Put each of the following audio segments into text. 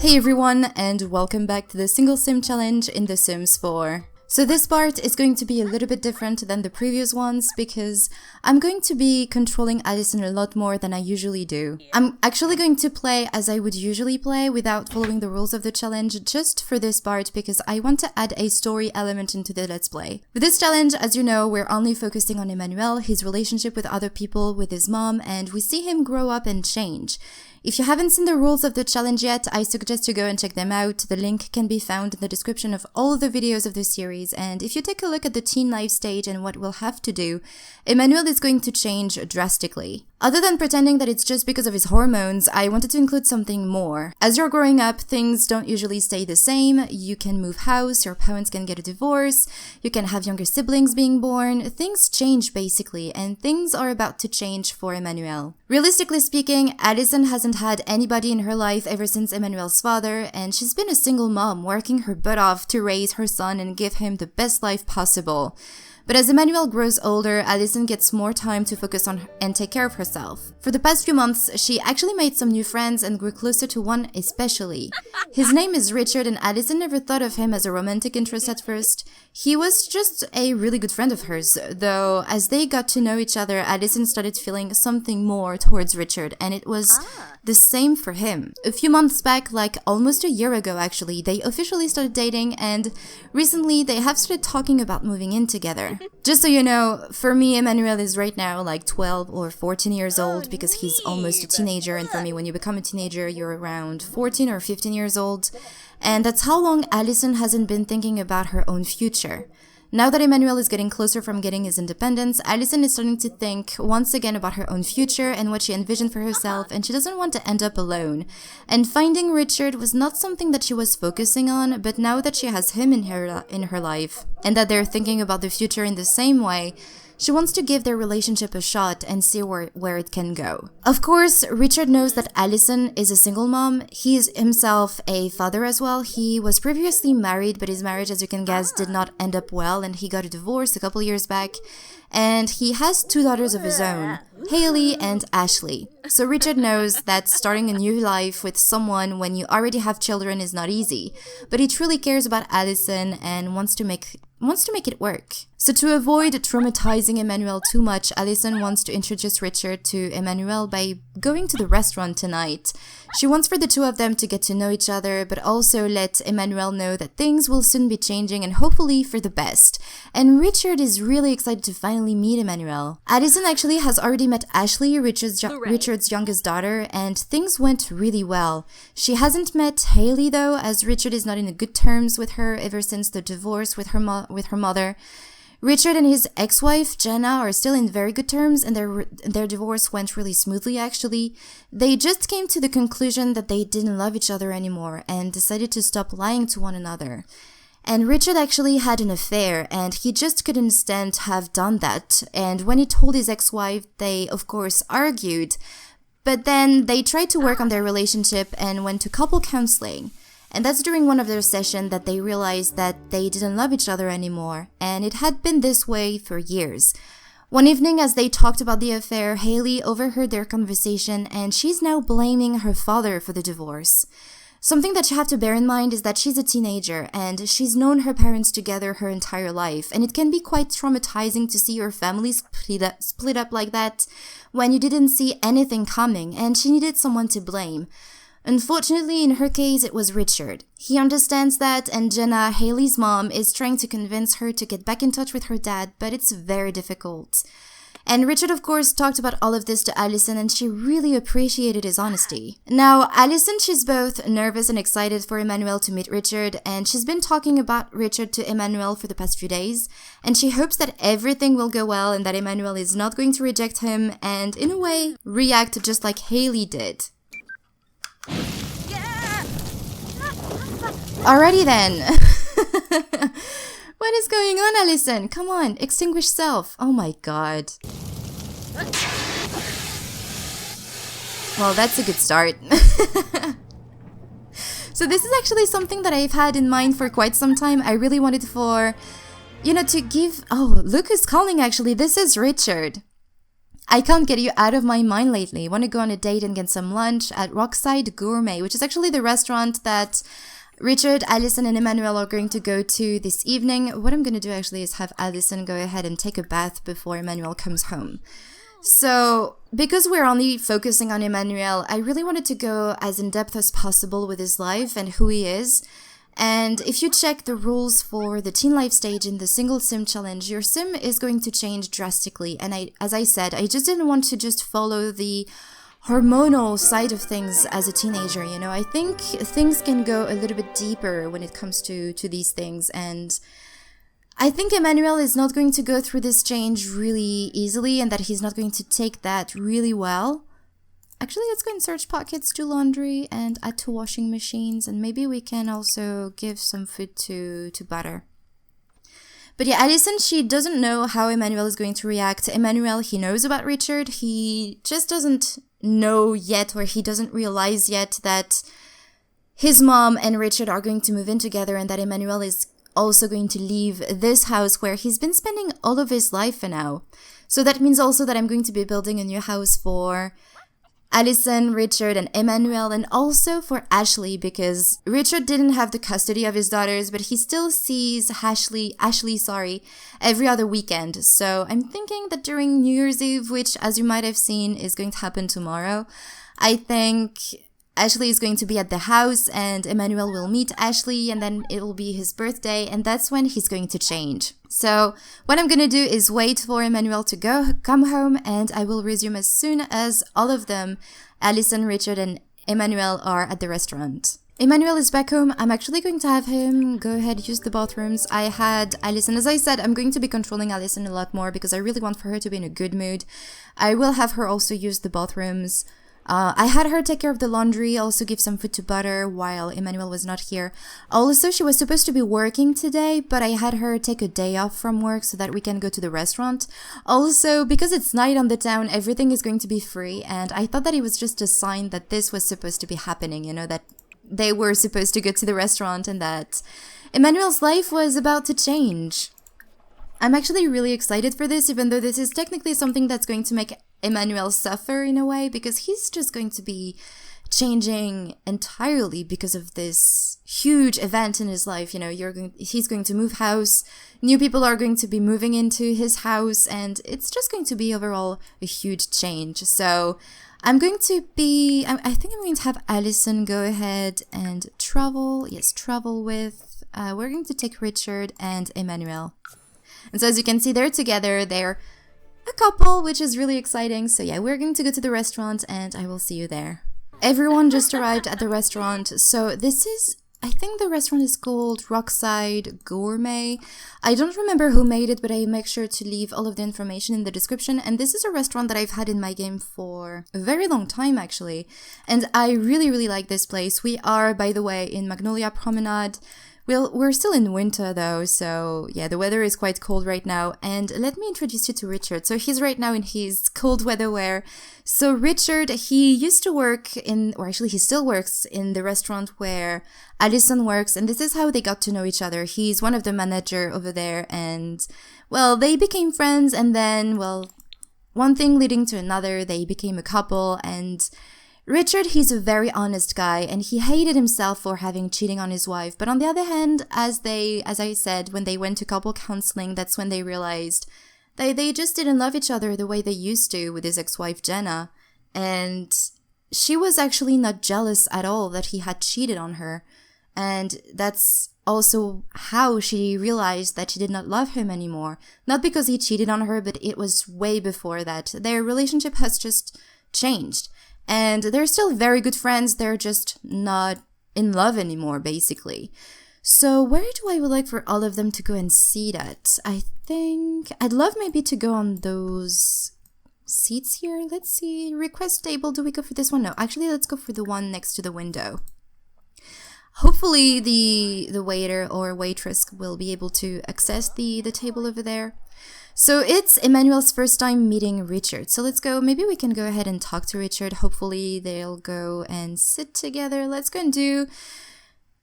Hey everyone, and welcome back to the single sim challenge in The Sims 4. So this part is going to be a little bit different than the previous ones because I'm going to be controlling Addison a lot more than I usually do. I'm actually going to play as I would usually play without following the rules of the challenge just for this part because I want to add a story element into the Let's Play. With this challenge, as you know, we're only focusing on Emmanuel, his relationship with other people, with his mom, and we see him grow up and change. If you haven't seen the rules of the challenge yet, I suggest you go and check them out. The link can be found in the description of all the videos of the series, and if you take a look at the teen life stage and what we'll have to do, Emmanuel is going to change drastically. Other than pretending that it's just because of his hormones, I wanted to include something more. As you're growing up, things don't usually stay the same. You can move house, your parents can get a divorce, you can have younger siblings being born. Things change basically, and things are about to change for Emmanuel. Realistically speaking, Addison hasn't had anybody in her life ever since Emmanuel's father, and she's been a single mom working her butt off to raise her son and give him the best life possible. But as Emmanuel grows older, Addison gets more time to focus on and take care of herself. For the past few months, she actually made some new friends and grew closer to one especially. His name is Richard, and Addison never thought of him as a romantic interest at first. He was just a really good friend of hers, though as they got to know each other, Addison started feeling something more towards Richard, and it was the same for him. A few months back, like almost a year ago actually, they officially started dating, and recently they have started talking about moving in together. Just so you know, for me, Emmanuel is right now like 12 or 14 years old because he's almost a teenager, and for me, when you become a teenager, you're around 14 or 15 years old. And that's how long Addison hasn't been thinking about her own future. Now that Emmanuel is getting closer from getting his independence, Addison is starting to think once again about her own future and what she envisioned for herself, and she doesn't want to end up alone. And finding Richard was not something that she was focusing on, but now that she has him in her life, and that they're thinking about the future in the same way, she wants to give their relationship a shot and see where it can go. Of course, Richard knows that Addison is a single mom. He is himself a father as well. He was previously married, but his marriage, as you can guess, did not end up well, and he got a divorce a couple years back. And he has two daughters of his own, Hailey and Ashley. So Richard knows that starting a new life with someone when you already have children is not easy, but he truly cares about Addison and wants to make it work. So to avoid traumatizing Emmanuel too much, Addison wants to introduce Richard to Emmanuel by going to the restaurant tonight. She wants for the two of them to get to know each other, but also let Emmanuel know that things will soon be changing and hopefully for the best. And Richard is really excited to finally meet Emmanuel. Addison actually has already met Ashley, Richard's youngest daughter, and things went really well. She hasn't met Hailey though, as Richard is not in good terms with her ever since the divorce with her mother. Richard and his ex-wife, Jenna, are still in very good terms, and their divorce went really smoothly, actually. They just came to the conclusion that they didn't love each other anymore and decided to stop lying to one another. And Richard actually had an affair, and he just couldn't stand to have done that. And when he told his ex-wife, they, of course, argued. But then they tried to work on their relationship and went to couple counseling. And that's during one of their sessions that they realized that they didn't love each other anymore, and it had been this way for years. One evening, as they talked about the affair, Hailey overheard their conversation, and she's now blaming her father for the divorce. Something that you have to bear in mind is that she's a teenager, and she's known her parents together her entire life, and it can be quite traumatizing to see your family split up like that when you didn't see anything coming, and she needed someone to blame. Unfortunately, in her case, it was Richard. He understands that, and Jenna, Hailey's mom, is trying to convince her to get back in touch with her dad, but it's very difficult. And Richard, of course, talked about all of this to Addison, and she really appreciated his honesty. Now, Addison, she's both nervous and excited for Emmanuel to meet Richard, and she's been talking about Richard to Emmanuel for the past few days, and she hopes that everything will go well and that Emmanuel is not going to reject him and, in a way, react just like Hailey did. Alrighty then. What is going on, Addison? Come on, extinguish self. Oh my god. Well, that's a good start. So this is actually something that I've had in mind for quite some time. I really wanted to give... Oh, look who's calling actually. This is Richard. I can't get you out of my mind lately. Want to go on a date and get some lunch at Rockside Gourmet, which is actually the restaurant that Richard, Alison, and Emmanuel are going to go to this evening. What I'm going to do actually is have Alison go ahead and take a bath before Emmanuel comes home. So, because we're only focusing on Emmanuel, I really wanted to go as in-depth as possible with his life and who he is. And if you check the rules for the teen life stage in the single sim challenge, your sim is going to change drastically. And as I said, I just didn't want to just follow the hormonal side of things as a teenager, you know. I think things can go a little bit deeper when it comes to these things, and I think Emmanuel is not going to go through this change really easily, and that he's not going to take that really well. Actually, let's go and search pockets, do laundry, and add to washing machines, and maybe we can also give some food to butter. But yeah, Alison, she doesn't know how Emmanuel is going to react. Emmanuel, he knows about Richard. He just doesn't know yet, or he doesn't realize yet that his mom and Richard are going to move in together, and that Emmanuel is also going to leave this house where he's been spending all of his life for now. So that means also that I'm going to be building a new house for Alison, Richard, and Emmanuel, and also for Ashley, because Richard didn't have the custody of his daughters, but he still sees Ashley, every other weekend. So I'm thinking that during New Year's Eve, which, as you might have seen, is going to happen tomorrow, I think Ashley is going to be at the house, and Emmanuel will meet Ashley, and then it will be his birthday, and that's when he's going to change. So what I'm going to do is wait for Emmanuel to come home, and I will resume as soon as all of them, Alison, Richard, and Emmanuel, are at the restaurant. Emmanuel is back home. I'm actually going to have him go ahead, use the bathrooms. I had Alison, as I said, I'm going to be controlling Alison a lot more because I really want for her to be in a good mood. I will have her also use the bathrooms. I had her take care of the laundry, also give some food to butter while Emmanuel was not here. Also, she was supposed to be working today, but I had her take a day off from work so that we can go to the restaurant. Also, because it's night on the town, everything is going to be free, and I thought that it was just a sign that this was supposed to be happening, you know, that they were supposed to go to the restaurant and that Emmanuel's life was about to change. I'm actually really excited for this, even though this is technically something that's going to make Emmanuel suffer in a way, because he's just going to be changing entirely because of this huge event in his life. You know, he's going to move house, new people are going to be moving into his house, and it's just going to be overall a huge change. So I'm going to be, I think I'm going to have Alison go ahead and travel with, we're going to take Richard and Emmanuel. And so as you can see, they're together, they're a couple, which is really exciting. So yeah, we're going to go to the restaurant and I will see you there. Everyone just arrived at the restaurant. So this is, I think the restaurant is called Rockside Gourmet. I don't remember who made it, but I make sure to leave all of the information in the description. And this is a restaurant that I've had in my game for a very long time, actually. And I really, really like this place. We are, by the way, in Magnolia Promenade. We're still in winter though, so yeah, the weather is quite cold right now. And let me introduce you to Richard. So he's right now in his cold weather wear. So Richard, he used to work in, or actually he still works in the restaurant where Alison works, and this is how they got to know each other. He's one of the manager over there, and well, they became friends, and then, well, one thing leading to another, they became a couple. And Richard, he's a very honest guy, and he hated himself for having cheating on his wife. But on the other hand, as I said, when they went to couple counseling, that's when they realized they just didn't love each other the way they used to with his ex-wife Jenna. And she was actually not jealous at all that he had cheated on her. And that's also how she realized that she did not love him anymore. Not because he cheated on her, but it was way before that. Their relationship has just changed. And they're still very good friends, they're just not in love anymore, basically. So where do I would like for all of them to go and see that? I think I'd love maybe to go on those seats here. Let's see, request table, do we go for this one? No, actually let's go for the one next to the window. Hopefully the waiter or waitress will be able to access the table over there. So it's Emmanuel's first time meeting Richard. So let's go, maybe we can go ahead and talk to Richard. Hopefully they'll go and sit together. Let's go and do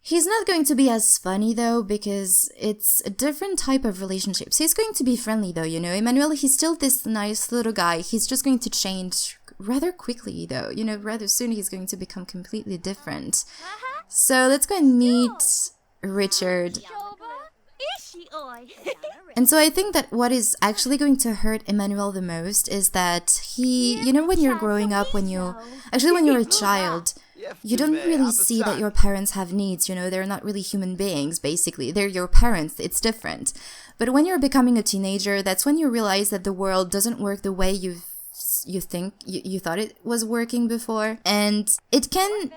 He's not going to be as funny though, because it's a different type of relationships. He's going to be friendly though, you know. Emmanuel, he's still this nice little guy. He's just going to change rather quickly though, you know, rather soon he's going to become completely different. So let's go and meet Richard. And so I think that what is actually going to hurt Emmanuel the most is that he, you know, when you're growing up, when you're a child, you don't really see that your parents have needs, you know, they're not really human beings, basically. They're your parents, it's different. But when you're becoming a teenager, that's when you realize that the world doesn't work the way you thought it was working before. And it can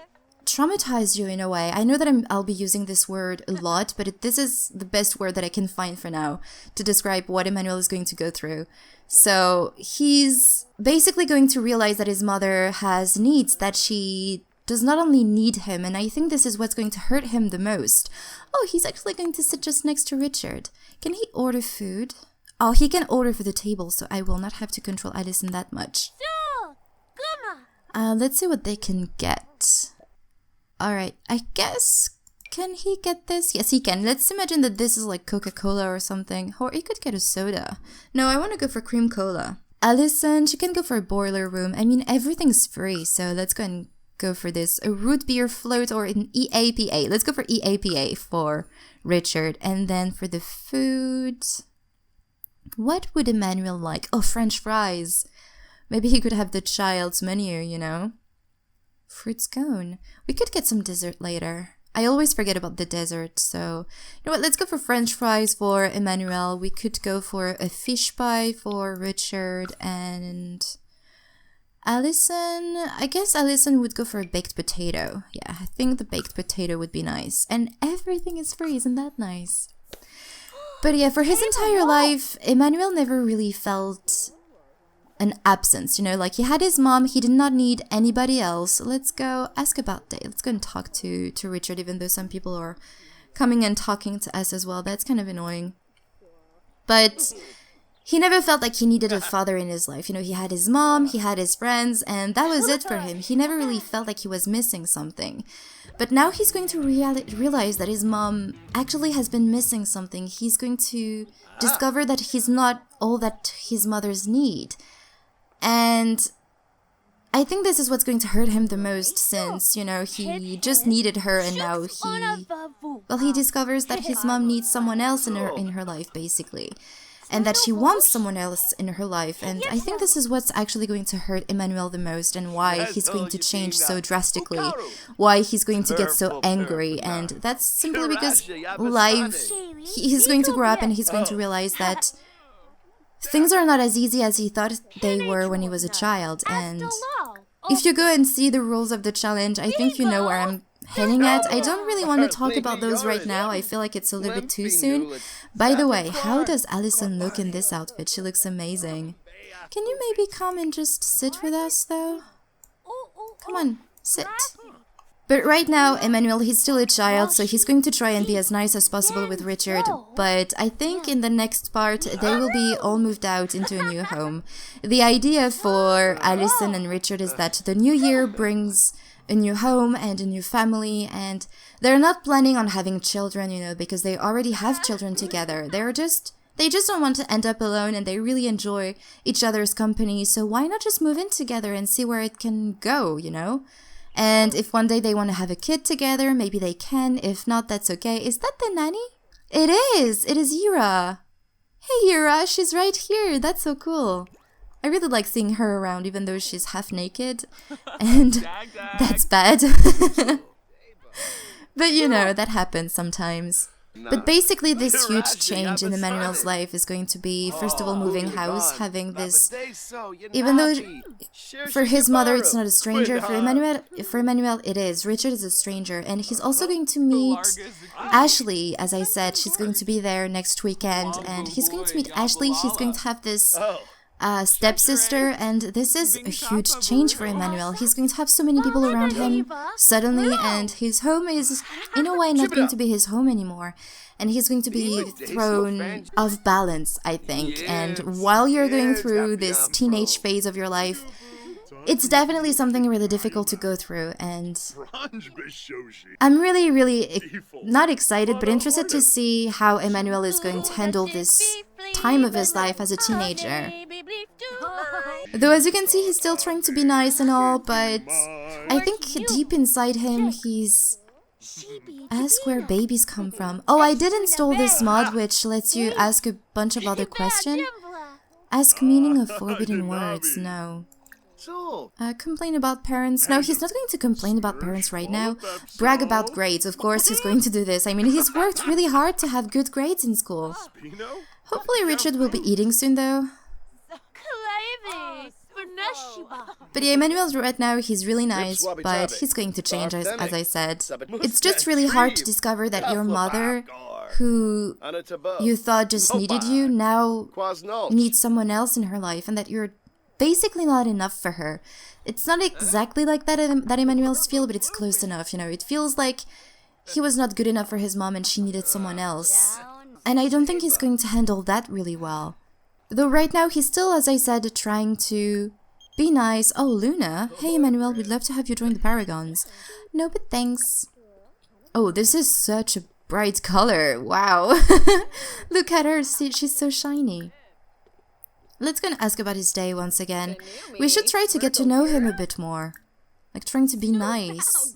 traumatize you in a way. I know that I'll be using this word a lot, but this is the best word that I can find for now to describe what Emmanuel is going to go through. So he's basically going to realize that his mother has needs, that she does not only need him, and I think this is what's going to hurt him the most. Oh, he's actually going to sit just next to Richard. Can he order food? Oh, he can order for the table, so I will not have to control Addison that much. Let's see what they can get. Alright, I guess, can he get this? Yes, he can. Let's imagine that this is like Coca-Cola or something. Or he could get a soda. No, I want to go for cream cola. Alyson, she can go for a boiler room. I mean, everything's free, so let's go and go for this. A root beer float or an EAPA. Let's go for EAPA for Richard. And then for the food, what would Emmanuel like? Oh, French fries. Maybe he could have the child's menu, you know? Fruit scone. We could get some dessert later. I always forget about the dessert, so... You know what, let's go for French fries for Emmanuel. We could go for a fish pie for Richard and... Alyson... I guess Alyson would go for a baked potato. Yeah, I think the baked potato would be nice. And everything is free, isn't that nice? But yeah, for his entire life, Emmanuel never really felt an absence, you know, like he had his mom, he did not need anybody else. Let's go ask about that. Let's go and talk to Richard, even though some people are coming and talking to us as well. That's kind of annoying. But he never felt like he needed a father in his life. You know, he had his mom, he had his friends, and that was it for him. He never really felt like he was missing something. But now he's going to realize that his mom actually has been missing something. He's going to discover that he's not all that his mothers need. And I think this is what's going to hurt him the most, since, you know, he just needed her and now he discovers that his mom needs someone else in her life, basically. And that she wants someone else in her life. And I think this is what's actually going to hurt Emmanuel the most, and why he's going to change so drastically, why he's going to get so angry. And that's simply because life, he's going to grow up and he's going to realize that things are not as easy as he thought they were when he was a child. And if you go and see the rules of the challenge, I think you know where I'm heading at. I don't really want to talk about those right now. I feel like it's a little bit too soon. By the way, how does Alyson look in this outfit? She looks amazing. Can you maybe come and just sit with us, though? Come on, sit. But right now, Emmanuel, he's still a child, so he's going to try and be as nice as possible with Richard. But I think in the next part, they will be all moved out into a new home. The idea for Alyson and Richard is that the new year brings a new home and a new family, and they're not planning on having children, you know, because they already have children together. They just don't want to end up alone, and they really enjoy each other's company, so why not just move in together and see where it can go, you know? And if one day they want to have a kid together, maybe they can. If not, that's okay. Is that the nanny? It is! It is Yura! Hey Yura, she's right here! That's so cool! I really like seeing her around, even though she's half naked, and that's bad. But you know, that happens sometimes. But basically this huge change in Emmanuel's life is going to be, first of all, moving house, having this, even though for his mother it's not a stranger, for Emmanuel it is. Richard is a stranger, and he's also going to meet Ashley. As I said, she's going to be there next weekend, and he's going to meet Ashley. She's going to have this stepsister, and this is a huge change for Emmanuel. He's going to have so many people around him suddenly, and his home is, in a way, not going to be his home anymore. And he's going to be thrown off balance, I think. And while you're going through this teenage phase of your life, it's definitely something really difficult to go through, and I'm really not excited but interested to see how Emmanuel is going to handle this time of his life as a teenager. Though as you can see, he's still trying to be nice and all, but I think deep inside him he's... Ask where babies come from. Oh, I did install this mod which lets you ask a bunch of other questions. Ask meaning of forbidden words. No. Complain about parents. No, he's not going to complain about parents right now. Brag about grades. Of course he's going to do this. I mean, he's worked really hard to have good grades in school. Hopefully Richard will be eating soon though. But yeah, Emmanuel right now, he's really nice, but he's going to change, as I said. It's just really hard to discover that your mother, who you thought just needed you, now needs someone else in her life, and that you're basically not enough for her. It's not exactly like that Emmanuel's feel, but it's close enough, you know. It feels like he was not good enough for his mom and she needed someone else. And I don't think he's going to handle that really well. Though right now he's still, as I said, trying to be nice. Oh, Luna. Hey, Emmanuel, we'd love to have you join the Paragons. No, but thanks. Oh, this is such a bright color. Wow. Look at her. See, she's so shiny. Let's go and ask about his day once again. We should try to get to know him a bit more. Like, trying to be nice.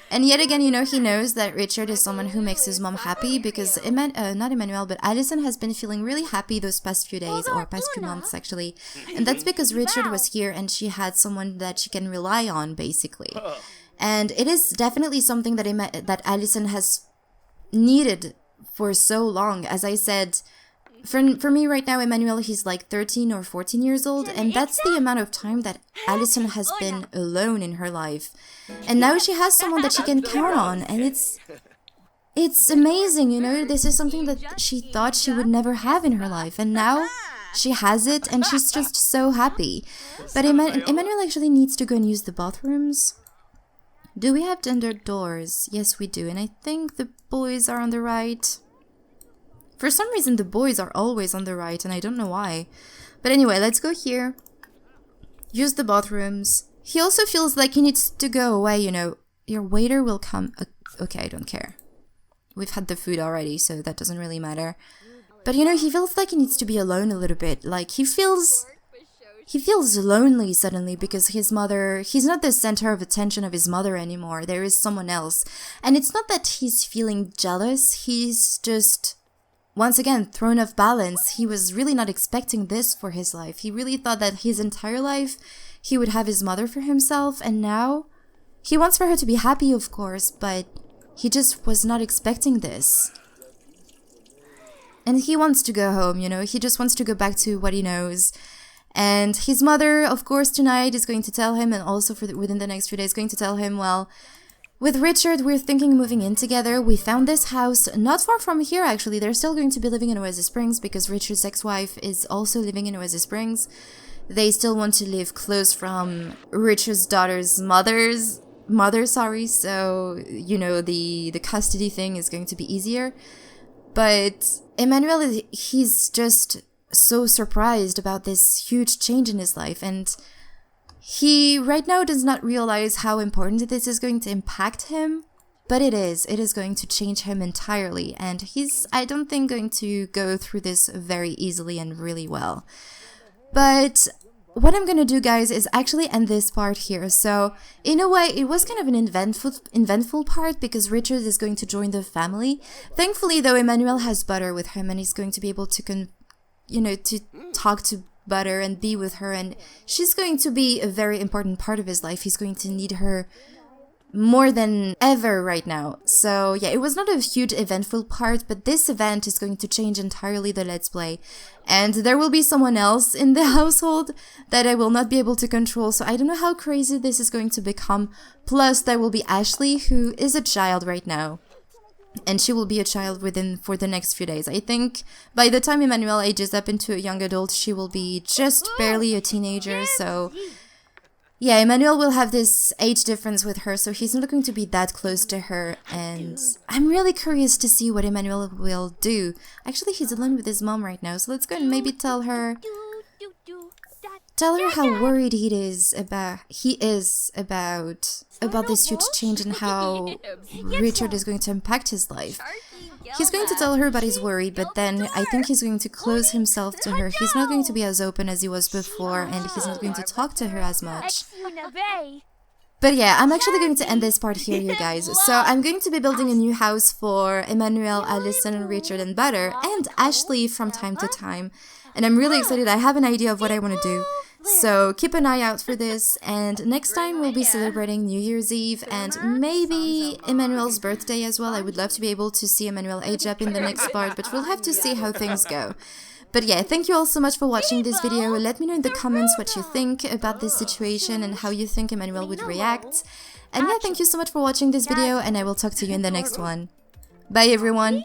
And yet again, you know, he knows that Richard is someone who makes his mom happy because, not Emmanuel, but Alison has been feeling really happy those past few days, or past few months actually. And that's because Richard was here and she had someone that she can rely on, basically. And it is definitely something that Alison has needed for so long. As I said, for me right now, Emmanuel, he's like 13 or 14 years old, and that's the amount of time that Alison has been alone in her life. And now she has someone that she can count on, and it's amazing, you know. This is something that she thought she would never have in her life, and now she has it, and she's just so happy. But Emmanuel actually needs to go and use the bathrooms. Do we have gendered doors? Yes, we do, and I think the boys are on the right. For some reason, the boys are always on the right, and I don't know why. But anyway, let's go here. Use the bathrooms. He also feels like he needs to go away, you know. Your waiter will come... Okay, I don't care. We've had the food already, so that doesn't really matter. But, you know, he feels like he needs to be alone a little bit. Like, he feels lonely suddenly because his mother... He's not the center of attention of his mother anymore. There is someone else. And it's not that he's feeling jealous. He's just... Once again, thrown off balance. He was really not expecting this for his life. He really thought that his entire life he would have his mother for himself, and now he wants for her to be happy, of course, but he just was not expecting this. And he wants to go home, you know, he just wants to go back to what he knows. And his mother, of course, tonight is going to tell him, and also within the next few days, going to tell him, well, with Richard, we're thinking moving in together. We found this house not far from here, actually. They're still going to be living in Oasis Springs because Richard's ex-wife is also living in Oasis Springs. They still want to live close from Richard's daughter's mother, so, you know, the custody thing is going to be easier. But Emmanuel, he's just so surprised about this huge change in his life, and he right now does not realize how important this is going to impact him, but it is going to change him entirely, and he's, I don't think, going to go through this very easily and really well. But what I'm gonna do, guys, is actually end this part here. So in a way, it was kind of an eventful part because Richard is going to join the family. Thankfully, though, Emmanuel has Butter with him, and he's going to be able to to talk to Butter and be with her, and she's going to be a very important part of his life. He's going to need her more than ever right now. So yeah, it was not a huge eventful part, but this event is going to change entirely the Let's Play, and there will be someone else in the household that I will not be able to control, so I don't know how crazy this is going to become. Plus there will be Ashley, who is a child right now, and she will be a child for the next few days. I think by the time Emmanuel ages up into a young adult, she will be just barely a teenager, so yeah, Emmanuel will have this age difference with her, so he's not going to be that close to her, and I'm really curious to see what Emmanuel will do. Actually, he's alone with his mom right now, so let's go and maybe tell her... Tell her how worried he is about this huge change and how Richard is going to impact his life. He's going to tell her about his worry, but then I think he's going to close himself to her. He's not going to be as open as he was before, and he's not going to talk to her as much. But yeah, I'm actually going to end this part here, you guys. So I'm going to be building a new house for Emmanuel, Alison, Richard, and Butter, and Ashley from time to time. And I'm really excited. I have an idea of what I want to do. So keep an eye out for this, and next time we'll be celebrating New Year's Eve and maybe Emmanuel's birthday as well. I would love to be able to see Emmanuel age up in the next part, but we'll have to see how things go. But yeah, thank you all so much for watching this video. Let me know in the comments what you think about this situation and how you think Emmanuel would react. And yeah, thank you so much for watching this video, and I will talk to you in the next one. Bye everyone!